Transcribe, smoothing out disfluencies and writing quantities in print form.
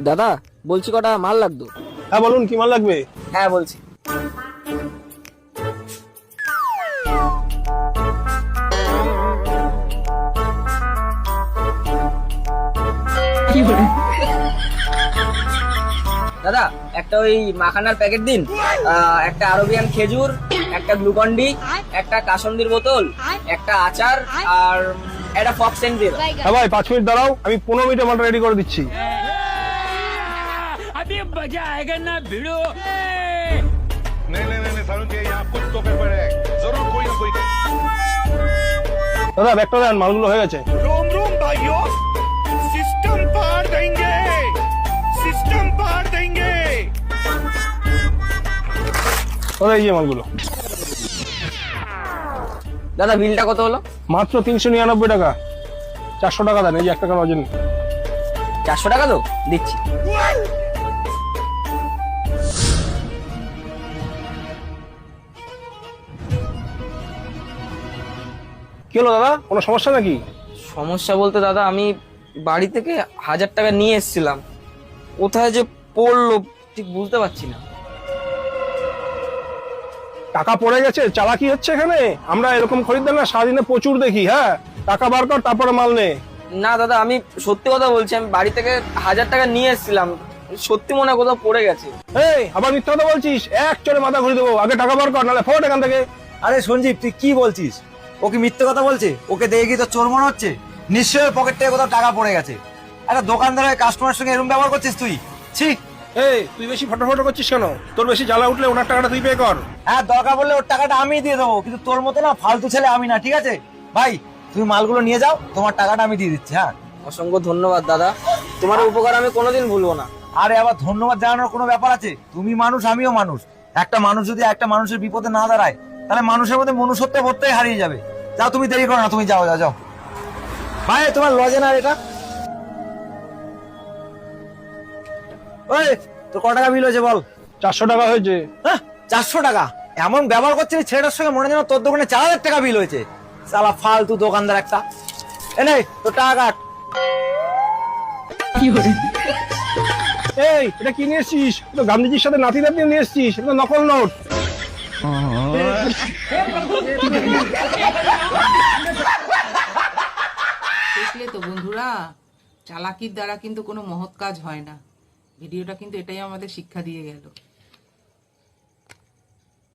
দাদা বলছি কটা মাল লাগতো। হ্যাঁ বলুন, কি মাল লাগবে? হ্যাঁ বলছি। দাদা একটা ওই মাখানার প্যাকেট দিন, একটা আরবিয়ান খেজুর, একটা গ্লুকন্ডি, একটা কাসন্দির বোতল, একটা আচার আর একটা ফক্সেন দিয়ে দাও। হ্যাঁ ভাই 5 মিনিট দাঁড়াও, আমি 15 মিনিটে মালটা রেডি করে দিচ্ছি। अभी मजा आएगा ना भिड़ो। नहीं सारुण के यहाँ कुछ तो गड़बड़ है, जरूर कोई ना कोई। দাদা ব্যাগটা দেন, মালগুলো হয়ে গেছে। रोम रोम भाइयों, सिस्टम पार देंगे, सिस्टम पार देंगे। দাদা এই যে মালগুলো। দাদা বিলটা কত হলো? মাত্র 399 টাকা। 400 টাকা দেন, এই যে 1 টাকার ওজন। 400 টাকা তো দিচ্ছি। কি হলো দাদা, কোনো সমস্যা নাকি? সমস্যা বলতে দাদা আমি বাড়ি থেকে 1000 টাকা নিয়ে এসেছিলাম, কোথায় যে পড়লো ঠিক বুঝতে পারছি না। টাকা পড়ে গেছে, চালাকি হচ্ছে এখানে। আমরা এরকম খরিদ্দার না সারাদিনে প্রচুর দেখি। হ্যাঁ টাকা বার কর, তারপরে মাল নে। না দাদা আমি সত্যি কথা বলছি, আমি বাড়ি থেকে 1000 টাকা নিয়ে এসেছিলাম, সত্যি মনে হয় কোথাও পড়ে গেছে। এই আবার মিথ্যা কথা বলছিস, এক চড়ে মাথা ঘুরে দেবো। আগে টাকা বার কর, নাহলে ফোট এখান থেকে। আরে সঞ্জীব, তুই কি বলছিস? ও কি মিথ্যে কথা বলছে? ওকে দেখে কি তো চোর মনে হচ্ছে? নিশ্চয়ই পকেট থেকে কোথাও টাকা পড়ে গেছে। একটা দোকানদারের কাস্টমারের সঙ্গে এরকম ব্যবহার করছিস তুই? ছি। এই তুই বেশি ফটো করছিস কেন? তোর বেশি জ্বালা উঠলে ওনার টাকাটা তুই পে কর। হ্যাঁ দরকার পড়লে ওর টাকাটা আমি দিয়ে দেবো, কিন্তু তোর মতো না ফালতু ছেলে আমি না, ঠিক আছে? ভাই তুমি মালগুলো নিয়ে যাও, তোমার টাকাটা আমি দিয়ে দিচ্ছি। হ্যাঁ অসংখ্য ধন্যবাদ দাদা, তোমার উপকার আমি কোনোদিন ভুলবো না। আরে আবার ধন্যবাদ জানানোর কোনো ব্যাপার আছে? তুমি মানুষ, আমিও মানুষ। একটা মানুষ যদি একটা মানুষের বিপদে না দাঁড়ায়, তাহলে মানুষের মধ্যে মনুষ্যত্ব বোধটাই হারিয়ে যাবে। যাও তুমি দেরি করো না, তুমি যাও যাও যাও। ভাই তোমার লজে না এটা? ওই তোর কত টাকা বিল হয়েছে বল? 400 টাকা হয়েছে। হ্যাঁ 400 টাকা? এমন ব্যবহার করছিস ছেলেটার সঙ্গে, মনে যেন তোর দোকানে 4000 টাকা বিল হয়েছে। সালা ফালতু দোকানদার একটা। এনে তোর টাকা কাট। এই এটা কি নিয়ে এসছিস? তো গান্ধীজির সাথে নাতি নাতি নিয়ে এসছিস, এটা নকল নোট। দেখলে তো বন্ধুরা, চালাকির দ্বারা কিন্তু কোনো মহৎ কাজ হয় না। ভিডিওটা কিন্তু এটাই আমাদের শিক্ষা দিয়ে গেল।